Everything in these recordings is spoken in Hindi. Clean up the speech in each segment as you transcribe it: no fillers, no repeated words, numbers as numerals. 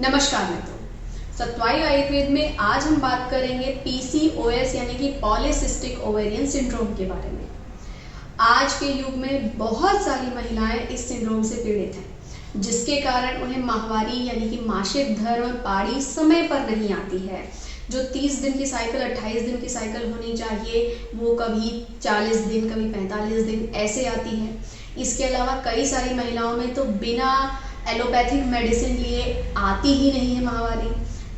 नमस्कार मित्रों, सत्वाई आयुर्वेद में आज हम बात करेंगे पीसीओएस यानी कि पॉलीसिस्टिक ओवेरियन सिंड्रोम के बारे में। आज के युग में बहुत सारी महिलाएं इस सिंड्रोम से पीड़ित हैं, जिसके कारण उन्हें माहवारी यानी कि मासिक धर्म और पाड़ी समय पर नहीं आती है। जो 30 दिन की साइकिल 28 दिन की साइकिल होनी चाहिए वो कभी 40 दिन कभी 45 दिन ऐसे आती है। इसके अलावा कई सारी महिलाओं में तो बिना एलोपैथिक मेडिसिन लिए आती ही नहीं है माहवारी।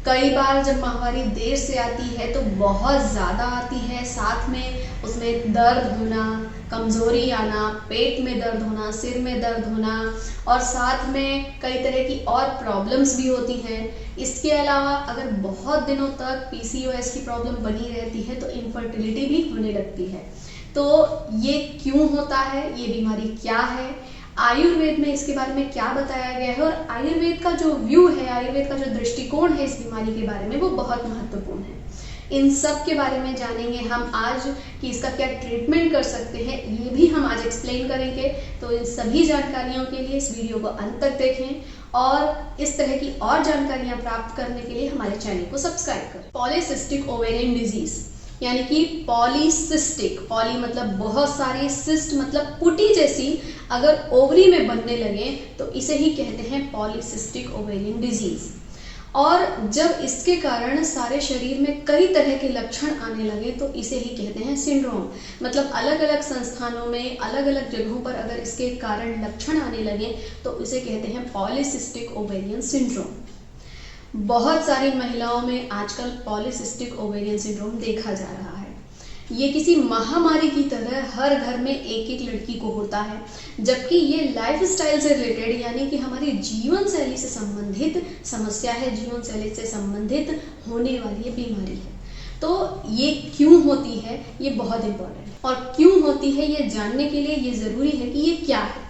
कई बार जब माहवारी देर से आती है तो बहुत ज़्यादा आती है, साथ में उसमें दर्द होना, कमज़ोरी आना, पेट में दर्द होना, सिर में दर्द होना और साथ में कई तरह की और प्रॉब्लम्स भी होती हैं। इसके अलावा अगर बहुत दिनों तक पीसीओएस की प्रॉब्लम बनी रहती है तो इनफर्टिलिटी भी होने लगती है। तो ये क्यों होता है, ये बीमारी क्या है, आयुर्वेद में इसके बारे में क्या बताया गया है और आयुर्वेद का जो व्यू है, आयुर्वेद का जो दृष्टिकोण है इस बीमारी के बारे में वो बहुत महत्वपूर्ण है। इन सब के बारे में जानेंगे हम आज कि इसका क्या ट्रीटमेंट कर सकते हैं, ये भी हम आज एक्सप्लेन करेंगे। तो इन सभी जानकारियों के लिए इस वीडियो को अंत तक देखें और इस तरह की और जानकारियां प्राप्त करने के लिए हमारे चैनल को सब्सक्राइब करें। पॉलीसिस्टिक ओवेरियन डिजीज यानी कि पॉलीसिस्टिक, पॉली मतलब बहुत सारी, सिस्ट मतलब पुटी जैसी अगर ओवरी में बनने लगे तो इसे ही कहते हैं पॉलीसिस्टिक ओवेरियन डिजीज। और जब इसके कारण सारे शरीर में कई तरह के लक्षण आने लगे तो इसे ही कहते हैं सिंड्रोम। मतलब अलग अलग संस्थानों में अलग अलग जगहों पर अगर इसके कारण लक्षण आने लगे तो इसे कहते हैं पॉलीसिस्टिक ओवेरियन सिंड्रोम। बहुत सारी महिलाओं में आजकल पॉलीसिस्टिक ओवेरियन सिंड्रोम देखा जा रहा है। ये किसी महामारी की तरह हर घर में एक एक लड़की को होता है, जबकि ये लाइफस्टाइल से रिलेटेड यानी कि हमारी जीवन शैली से संबंधित समस्या है, जीवन शैली से संबंधित होने वाली ये बीमारी है। तो ये क्यों होती है ये बहुत इम्पोर्टेंट है, और क्यों होती है ये जानने के लिए ये ज़रूरी है कि ये क्या है,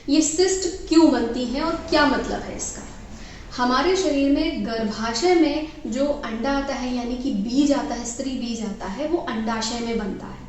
ये सिस्ट क्यों बनती है और क्या मतलब है इसका। हमारे शरीर में गर्भाशय में जो अंडा आता है यानी कि बीज आता है, स्त्री बीज आता है, वो अंडाशय में बनता है।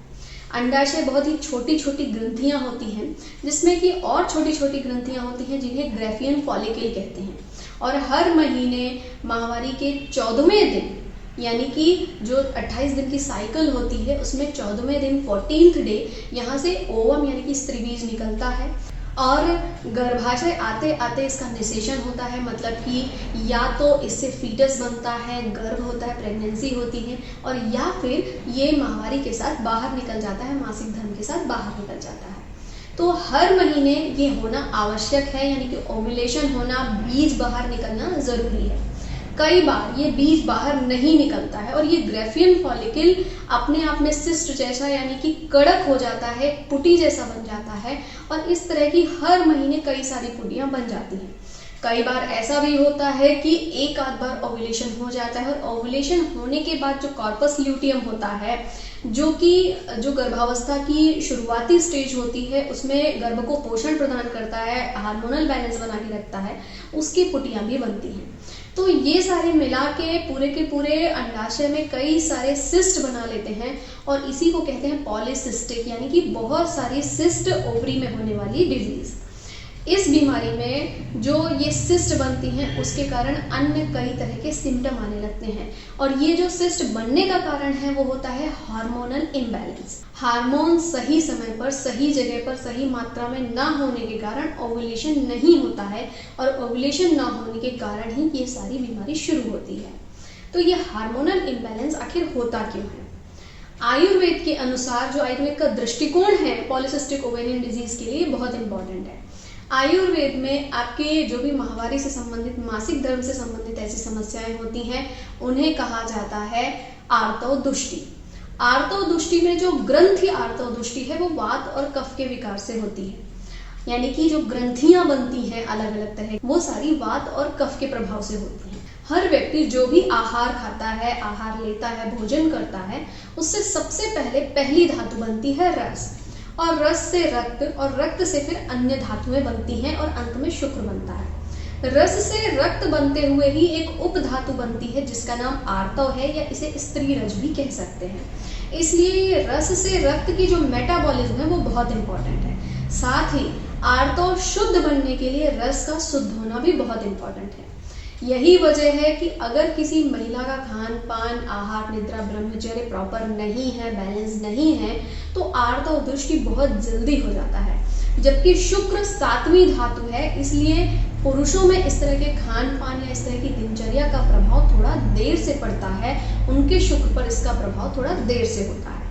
अंडाशय बहुत ही छोटी छोटी ग्रंथियां होती हैं, जिसमें कि और छोटी छोटी ग्रंथियां होती हैं जिन्हें ग्रेफियन फॉलिकल कहते हैं। और हर महीने माहवारी के 14वें दिन यानी कि जो 28 दिन की साइकिल होती है उसमें 14वें दिन 14th डे यहाँ से ओवम यानी कि स्त्री बीज निकलता है और गर्भाशय आते आते इसका निषेचन होता है। मतलब कि या तो इससे फीटस बनता है, गर्भ होता है, प्रेगनेंसी होती है, और या फिर ये माहवारी के साथ बाहर निकल जाता है, मासिक धर्म के साथ बाहर निकल जाता है। तो हर महीने ये होना आवश्यक है, यानी कि ओव्यूलेशन होना, बीज बाहर निकलना ज़रूरी है। कई बार ये बीज बाहर नहीं निकलता है और ये ग्रेफियन फॉलिकल अपने आप में सिस्ट जैसा यानी कि कड़क हो जाता है, पुटी जैसा बन जाता है, और इस तरह की हर महीने कई सारी पुटियां बन जाती हैं। कई बार ऐसा भी होता है कि एक आध बार ओव्यूलेशन हो जाता है, और ओव्यूलेशन होने के बाद जो कॉर्पस ल्यूटियम होता है, जो गर्भावस्था की शुरुआती स्टेज होती है, उसमें गर्भ को पोषण प्रदान करता है, हार्मोनल बैलेंस बना के रखता है, उसकी पुटियां भी बनती हैं। तो ये सारे मिला के पूरे अंडाशय में कई सारे सिस्ट बना लेते हैं और इसी को कहते हैं पॉलीसिस्टिक, यानी कि बहुत सारी सिस्ट ओवरी में होने वाली डिजीज। इस बीमारी में जो ये सिस्ट बनती हैं उसके कारण अन्य कई तरह के सिम्टम आने लगते हैं, और ये जो सिस्ट बनने का कारण है वो होता है हार्मोनल इम्बैलेंस। हार्मोन सही समय पर, सही जगह पर, सही मात्रा में ना होने के कारण ओव्यूलेशन नहीं होता है, और ओव्यूलेशन ना होने के कारण ही ये सारी बीमारी शुरू होती है। तो ये हार्मोनल इम्बैलेंस आखिर होता क्यों है? आयुर्वेद के अनुसार जो आयुर्वेद का दृष्टिकोण है पॉलीसिस्टिक ओवेरियन डिजीज के लिए बहुत इंपॉर्टेंट है। आयुर्वेद में आपके जो भी माहवारी से संबंधित, मासिक धर्म से संबंधित ऐसी समस्याएं होती हैं उन्हें कहा जाता है आर्तवदुष्टि। आर्तवदुष्टि में जो ग्रंथि आर्तवदुष्टि है वो वात और कफ के विकार से होती है, यानी कि जो ग्रंथियां बनती हैं अलग अलग तरह वो सारी वात और कफ के प्रभाव से होती हैं। हर व्यक्ति जो भी आहार खाता है, आहार लेता है, भोजन करता है, उससे सबसे पहले पहली धातु बनती है रस, और रस से रक्त, और रक्त से फिर अन्य धातुएं बनती हैं, और अंत में शुक्र बनता है। रस से रक्त बनते हुए ही एक उप धातु बनती है जिसका नाम आर्तव है, या इसे स्त्री रज भी कह सकते हैं। इसलिए रस से रक्त की जो मेटाबॉलिज्म है वो बहुत इंपॉर्टेंट है। साथ ही आर्तव शुद्ध बनने के लिए रस का शुद्ध होना भी बहुत इंपॉर्टेंट है। यही वजह है कि अगर किसी महिला का खान पान, आहार, निद्रा, ब्रह्मचर्य प्रॉपर नहीं है, बैलेंस नहीं है, तो आर्त और दृष्टि बहुत जल्दी हो जाता है। जबकि शुक्र 7वीं धातु है, इसलिए पुरुषों में इस तरह के खान पान या इस तरह की दिनचर्या का प्रभाव थोड़ा देर से पड़ता है, उनके शुक्र पर इसका प्रभाव थोड़ा देर से होता है।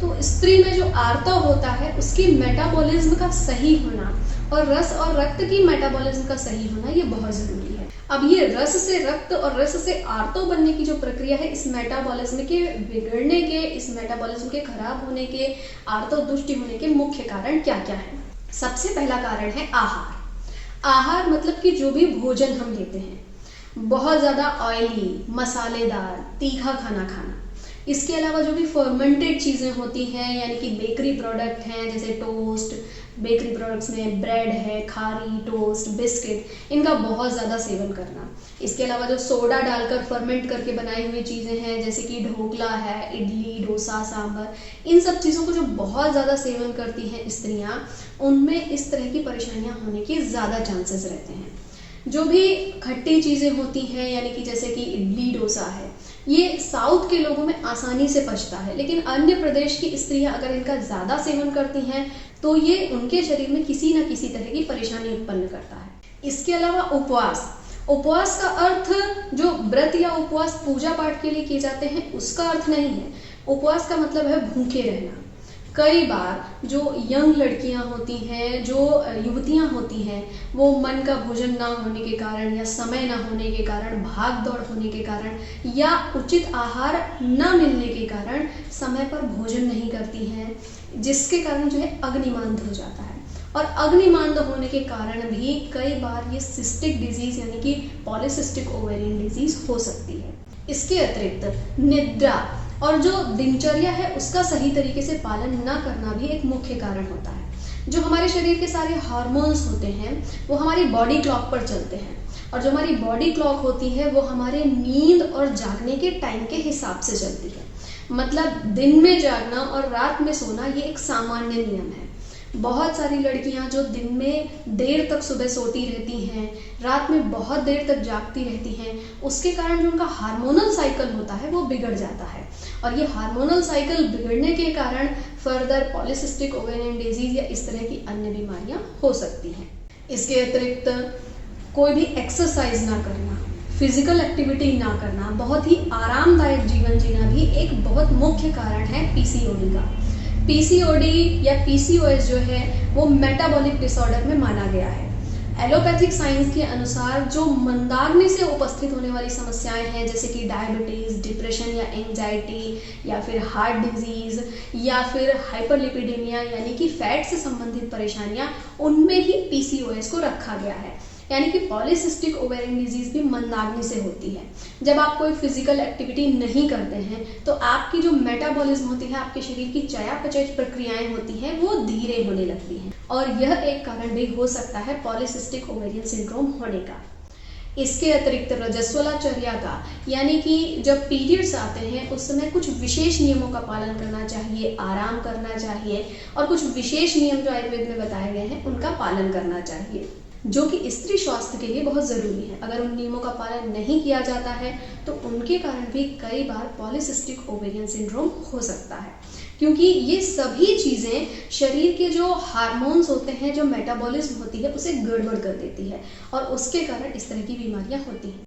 तो स्त्री में जो आर्तव होता है उसकी मेटाबॉलिज्म का सही होना और रस और रक्त की मेटाबॉलिज्म का सही होना ये बहुत जरूरी है। अब ये रस से रक्त और रस से आर्तव बनने की जो प्रक्रिया है, इस मेटाबॉलिज्म के बिगड़ने के, इस मेटाबॉलिज्म के खराब होने के, आर्तव दुष्टि होने के मुख्य कारण क्या क्या है? सबसे पहला कारण है आहार। आहार मतलब कि जो भी भोजन हम लेते हैं, बहुत ज़्यादा ऑयली, मसालेदार, तीखा खाना खाना। इसके अलावा जो भी फर्मेंटेड चीज़ें होती हैं, यानी कि बेकरी प्रोडक्ट हैं, जैसे टोस्ट, बेकरी प्रोडक्ट्स में ब्रेड है, खारी, टोस्ट, बिस्किट, इनका बहुत ज़्यादा सेवन करना। इसके अलावा जो सोडा डालकर फर्मेंट करके बनाई हुई चीज़ें हैं, जैसे कि ढोकला है, इडली, डोसा, सांभर, इन सब चीज़ों को जो बहुत ज़्यादा सेवन करती हैं स्त्रियाँ, उनमें इस तरह की परेशानियाँ होने के ज़्यादा चांसेस रहते हैं। जो भी खट्टी चीज़ें होती हैं, यानी कि जैसे कि इडली, डोसा है, ये साउथ के लोगों में आसानी से पचता है, लेकिन अन्य प्रदेश की स्त्रियां अगर इनका ज़्यादा सेवन करती हैं तो ये उनके शरीर में किसी न किसी तरह की परेशानी उत्पन्न करता है। इसके अलावा उपवास। उपवास का अर्थ जो व्रत या उपवास पूजा पाठ के लिए किए जाते हैं उसका अर्थ नहीं है। उपवास का मतलब है भूखे रहना। कई बार जो यंग लड़कियां होती हैं, जो युवतियां होती हैं, वो मन का भोजन ना होने के कारण या समय ना होने के कारण, भाग दौड़ होने के कारण या उचित आहार न मिलने के कारण समय पर भोजन नहीं करती हैं, जिसके कारण जो है अग्निमांद हो जाता है। और अग्निमांद होने के कारण भी कई बार ये सिस्टिक डिजीज यानी कि पॉलीसिस्टिक ओवेरियन डिजीज हो सकती है। इसके अतिरिक्त निद्रा और जो दिनचर्या है उसका सही तरीके से पालन न करना भी एक मुख्य कारण होता है। जो हमारे शरीर के सारे हार्मोन्स होते हैं वो हमारी बॉडी क्लॉक पर चलते हैं, और जो हमारी बॉडी क्लॉक होती है वो हमारे नींद और जागने के टाइम के हिसाब से चलती है। मतलब दिन में जागना और रात में सोना ये एक सामान्य नियम है। बहुत सारी लड़कियां जो दिन में देर तक सुबह सोती रहती हैं, रात में बहुत देर तक जागती रहती हैं, उसके कारण जो उनका हार्मोनल साइकिल होता है वो बिगड़ जाता है, और ये हार्मोनल साइकिल बिगड़ने के कारण फर्दर पॉलीसिस्टिक ओवेरियन डिजीज या इस तरह की अन्य बीमारियां हो सकती हैं। इसके अतिरिक्त कोई भी एक्सरसाइज ना करना, फिजिकल एक्टिविटी ना करना, बहुत ही आरामदायक जीवन जीना भी एक बहुत मुख्य कारण है पीसीओडी का। पीसीओडी या पीसीओएस जो है वो मेटाबॉलिक डिसऑर्डर में माना गया है। एलोपैथिक साइंस के अनुसार जो मंदाग्नि से उपस्थित होने वाली समस्याएं हैं, जैसे कि डायबिटीज, डिप्रेशन या एंजाइटी या फिर हार्ट डिजीज या फिर हाइपरलिपिडेमिया यानी कि फैट से संबंधित परेशानियां, उनमें ही पीसीओएस को रखा गया है। यानी कि पॉलीसिस्टिक ओवेरियन डिजीज भी मंदाग्नि से होती है। जब आप कोई फिजिकल एक्टिविटी नहीं करते हैं तो आपकी जो मेटाबॉलिज्म होती है, आपके शरीर की चयापचय प्रक्रियाएं होती हैं, वो धीरे होने लगती हैं, और यह एक कारण भी हो सकता है पॉलीसिस्टिक ओवेरियन सिंड्रोम होने का। इसके अतिरिक्त रजस्वलाचर्या का, यानी कि जब पीरियड्स आते हैं उस समय कुछ विशेष नियमों का पालन करना चाहिए, आराम करना चाहिए, और कुछ विशेष नियम जो आयुर्वेद में बताए गए हैं उनका पालन करना चाहिए, जो कि स्त्री स्वास्थ्य के लिए बहुत ज़रूरी है। अगर उन नियमों का पालन नहीं किया जाता है तो उनके कारण भी कई बार पॉलीसिस्टिक ओवेरियन सिंड्रोम हो सकता है, क्योंकि ये सभी चीज़ें शरीर के जो हार्मोन्स होते हैं, जो मेटाबॉलिज्म होती है, उसे गड़बड़ कर देती है, और उसके कारण इस तरह की बीमारियां होती हैं।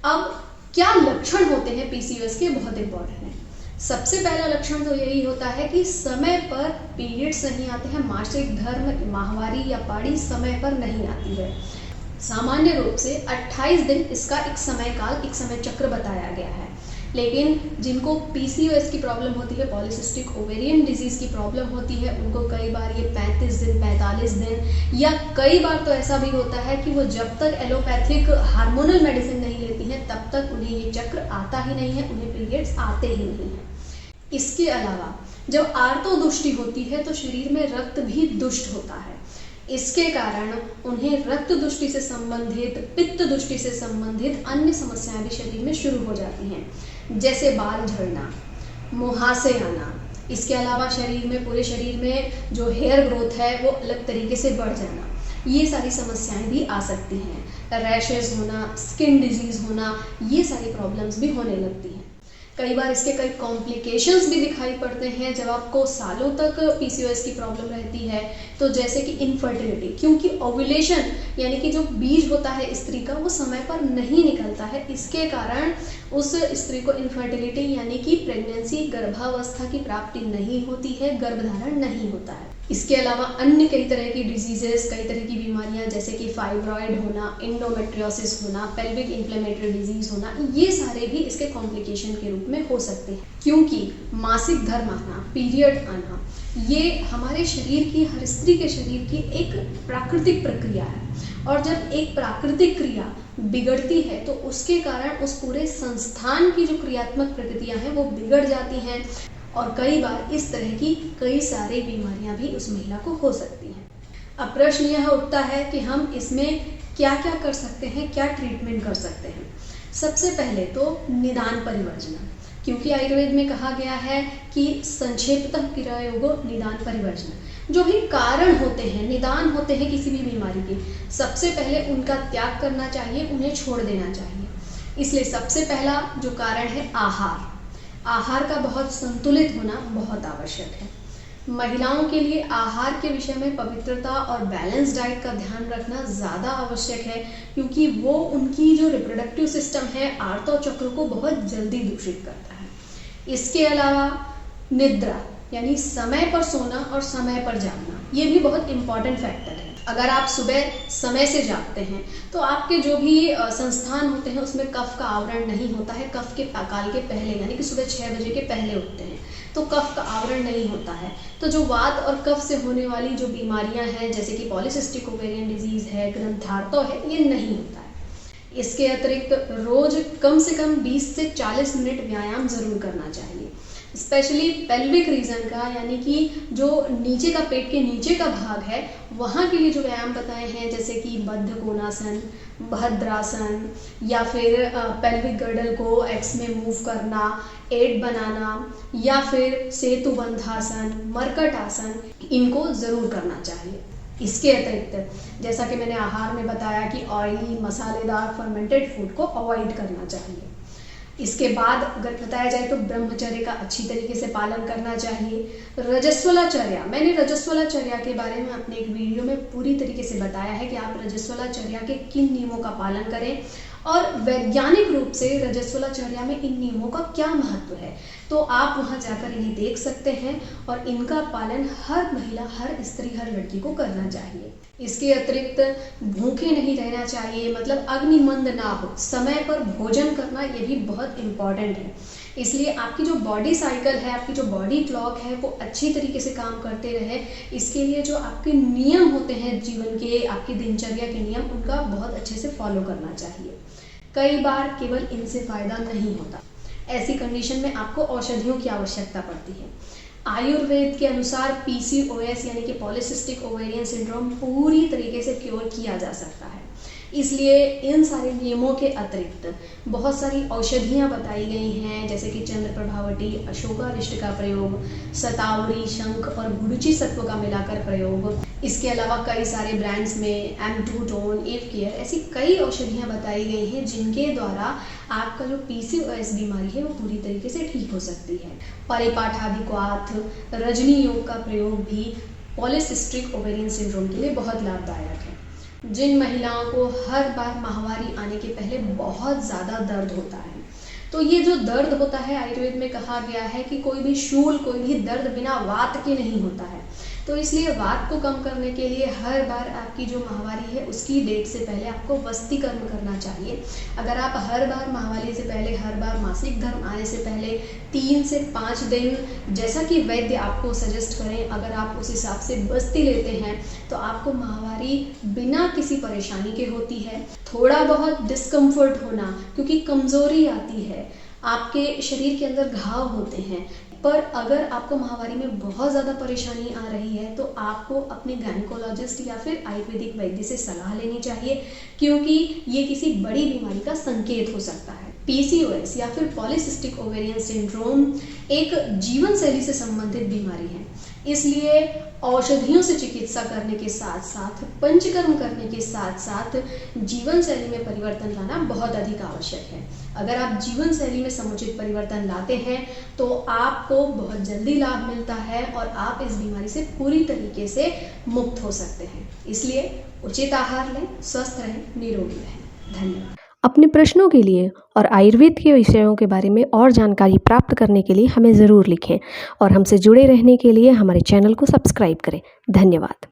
अब क्या लक्षण होते हैं पीसीओएस के, बहुत इंपॉर्टेंट है। सबसे पहला लक्षण तो यही होता है कि समय पर पीरियड्स नहीं आते हैं, मासिक धर्म, माहवारी या पाड़ी समय पर नहीं आती है। सामान्य रूप से 28 दिन इसका एक समय काल, एक समय चक्र बताया गया है, लेकिन जिनको पीसीओएस की प्रॉब्लम होती है, पॉलीसिस्टिक ओवेरियन डिजीज की प्रॉब्लम होती है, उनको कई बार ये 35 दिन, 45 दिन, या कई बार तो ऐसा भी होता है कि वो जब तक एलोपैथिक हार्मोनल मेडिसिन नहीं लेती हैं तब तक उन्हें ये चक्र आता ही नहीं है, उन्हें पीरियड्स आते ही नहीं हैं। इसके अलावा जब आर्तोदुष्टि होती है तो शरीर में रक्त भी दुष्ट होता है। इसके कारण उन्हें रक्त दुष्टि से संबंधित, पित्त दुष्टि से संबंधित अन्य समस्याएं भी शरीर में शुरू हो जाती हैं, जैसे बाल झड़ना, मुहासे आना। इसके अलावा शरीर में, पूरे शरीर में जो हेयर ग्रोथ है वो अलग तरीके से बढ़ जाना। ये सारी समस्याएं भी आ सकती हैं। रैशेज होना, स्किन डिजीज़ होना, ये सारी प्रॉब्लम्स भी होने लगती हैं। कई बार इसके कई कॉम्प्लिकेशंस भी दिखाई पड़ते हैं जब आपको सालों तक पीसीओएस की प्रॉब्लम रहती है। तो जैसे कि इनफर्टिलिटी, क्योंकि ओव्यूलेशन यानी कि जो बीज होता है स्त्री का वो समय पर नहीं निकलता है, इसके कारण उस स्त्री को इनफर्टिलिटी यानी कि प्रेगनेंसी, गर्भावस्था की प्राप्ति नहीं होती है, गर्भधारण नहीं होता है। इसके अलावा अन्य कई तरह की डिजीजेस, कई तरह की बीमारियां जैसे कि फाइब्रॉयड होना, इंडोमेट्रियोसिस होना, पेल्विक इन्फ्लेमेटरी डिजीज होना, ये सारे भी इसके कॉम्प्लिकेशन के रूप में हो सकते हैं। क्योंकि मासिक धर्म आना, पीरियड आना, ये हमारे शरीर की, हर स्त्री के शरीर की एक प्राकृतिक प्रक्रिया है। और जब एक प्राकृतिक क्रिया बिगड़ती है तो उसके कारण उस पूरे संस्थान की जो क्रियात्मक प्रकृतियां हैं वो बिगड़ जाती हैं, और कई बार इस तरह की कई सारी बीमारियां भी उस महिला को हो सकती हैं। अब प्रश्न यह उठता है कि हम इसमें क्या क्या कर सकते हैं, क्या ट्रीटमेंट कर सकते हैं। सबसे पहले तो निदान परिवर्जना, क्योंकि आयुर्वेद में कहा गया है कि संक्षेपतः क्रियायोगो निदान परिवर्जना। जो भी कारण होते हैं, निदान होते हैं किसी भी बीमारी के, सबसे पहले उनका त्याग करना चाहिए, उन्हें छोड़ देना चाहिए। इसलिए सबसे पहला जो कारण है आहार का बहुत संतुलित होना बहुत आवश्यक है। महिलाओं के लिए आहार के विषय में पवित्रता और बैलेंस डाइट का ध्यान रखना ज़्यादा आवश्यक है, क्योंकि वो उनकी जो रिप्रोडक्टिव सिस्टम है, आर्तव चक्र को बहुत जल्दी दूषित करता है। इसके अलावा निद्रा यानी समय पर सोना और समय पर जागना, ये भी बहुत इम्पॉर्टेंट फैक्टर है। अगर आप सुबह समय से जागते हैं तो आपके जो भी संस्थान होते हैं उसमें कफ का आवरण नहीं होता है। कफ के काल के पहले यानी कि सुबह 6 बजे के पहले उठते हैं तो कफ का आवरण नहीं होता है, तो जो वात और कफ से होने वाली जो बीमारियां हैं जैसे कि पॉलीसिस्टिक ओवेरियन डिजीज है, ग्रंथार्तव है, ये नहीं होता है। इसके अतिरिक्त रोज कम से कम 20 से 40 मिनट व्यायाम जरूर करना चाहिए, स्पेशली पेल्विक रीजन का, यानी कि जो नीचे का, पेट के नीचे का भाग है, वहाँ के लिए जो व्यायाम बताए हैं जैसे कि बद्ध कोणासन, भद्रासन, या फिर पेल्विक गर्डल को एक्स में मूव करना, 8 बनाना, या फिर सेतु बंधासन, मरकट आसन, इनको ज़रूर करना चाहिए। इसके अतिरिक्त जैसा कि मैंने आहार में बताया कि ऑयली, मसालेदार, फर्मेंटेड फूड को अवॉइड करना चाहिए। इसके बाद अगर बताया जाए तो ब्रह्मचर्य का अच्छी तरीके से पालन करना चाहिए। रजस्वलाचर्या, मैंने रजस्वलाचर्या के बारे में अपने एक वीडियो में पूरी तरीके से बताया है कि आप रजस्वलाचर्या के किन नियमों का पालन करें और वैज्ञानिक रूप से रजस्वलाचर्या में इन नियमों का क्या महत्व है, तो आप वहां जाकर इन्हें देख सकते हैं और इनका पालन हर महिला, हर स्त्री, हर लड़की को करना चाहिए। इसके अतिरिक्त भूखे नहीं रहना चाहिए, मतलब अग्निमंद ना हो, समय पर भोजन करना ये भी बहुत इम्पॉर्टेंट है। इसलिए आपकी जो बॉडी साइकिल है, आपकी जो बॉडी क्लॉक है, वो अच्छी तरीके से काम करते रहे। इसके लिए जो आपके नियम होते हैं जीवन के, आपकी दिनचर्या के नियम, उनका बहुत अच्छे से फॉलो करना चाहिए। कई बार केवल इनसे फायदा नहीं होता, ऐसी कंडीशन में आपको औषधियों की आवश्यकता पड़ती है। आयुर्वेद के अनुसार पीसीओएस यानी कि पॉलीसिस्टिक ओवेरियन सिंड्रोम पूरी तरीके से क्योर किया जा सकता है। इसलिए इन सारे नियमों के अतिरिक्त बहुत सारी औषधियाँ बताई गई हैं, जैसे कि चंद्र प्रभावटी, अशोकारिष्ट का प्रयोग, सतावरी, शंख और गुडुचि सत्व का मिलाकर प्रयोग। इसके अलावा कई सारे ब्रांड्स में M2 टोन, एव केयर, ऐसी कई औषधियाँ बताई गई हैं जिनके द्वारा आपका जो पीसीओएस बीमारी है वो पूरी तरीके से ठीक हो सकती है। परिपाठाभिक्वाथ, रजनी योग का प्रयोग भी पॉलीसिस्टिक ओवेरियन सिंड्रोम के लिए बहुत लाभदायक है। जिन महिलाओं को हर बार माहवारी आने के पहले बहुत ज़्यादा दर्द होता है, तो ये जो दर्द होता है, आयुर्वेद में कहा गया है कि कोई भी शूल, कोई भी दर्द बिना वात के नहीं होता है। तो इसलिए वात को कम करने के लिए हर बार आपकी जो माहवारी है उसकी डेट से पहले आपको वस्ती कर्म करना चाहिए। अगर आप हर बार माहवारी से पहले, हर बार मासिक धर्म आने से पहले 3 से 5 दिन, जैसा कि वैद्य आपको सजेस्ट करें, अगर आप उस हिसाब से वस्ती लेते हैं तो आपको माहवारी बिना किसी परेशानी के होती है। थोड़ा बहुत डिस्कम्फर्ट होना, क्योंकि कमज़ोरी आती है, आपके शरीर के अंदर घाव होते हैं, पर अगर आपको माहवारी में बहुत ज़्यादा परेशानी आ रही है तो आपको अपने गायनिकोलॉजिस्ट या फिर आयुर्वेदिक वैद्य से सलाह लेनी चाहिए, क्योंकि ये किसी बड़ी बीमारी का संकेत हो सकता है। पीसीओएस या फिर पॉलीसिस्टिक ओवेरियन सिंड्रोम एक जीवन शैली से संबंधित बीमारी है, इसलिए औषधियों से चिकित्सा करने के साथ साथ पंचकर्म करने के साथ साथ जीवन शैली में परिवर्तन लाना बहुत अधिक आवश्यक है। अगर आप जीवन शैली में समुचित परिवर्तन लाते हैं तो आपको बहुत जल्दी लाभ मिलता है और आप इस बीमारी से पूरी तरीके से मुक्त हो सकते हैं। इसलिए उचित आहार लें, स्वस्थ रहें, निरोगी रहें। धन्यवाद। अपने प्रश्नों के लिए और आयुर्वेद के विषयों के बारे में और जानकारी प्राप्त करने के लिए हमें ज़रूर लिखें और हमसे जुड़े रहने के लिए हमारे चैनल को सब्सक्राइब करें। धन्यवाद।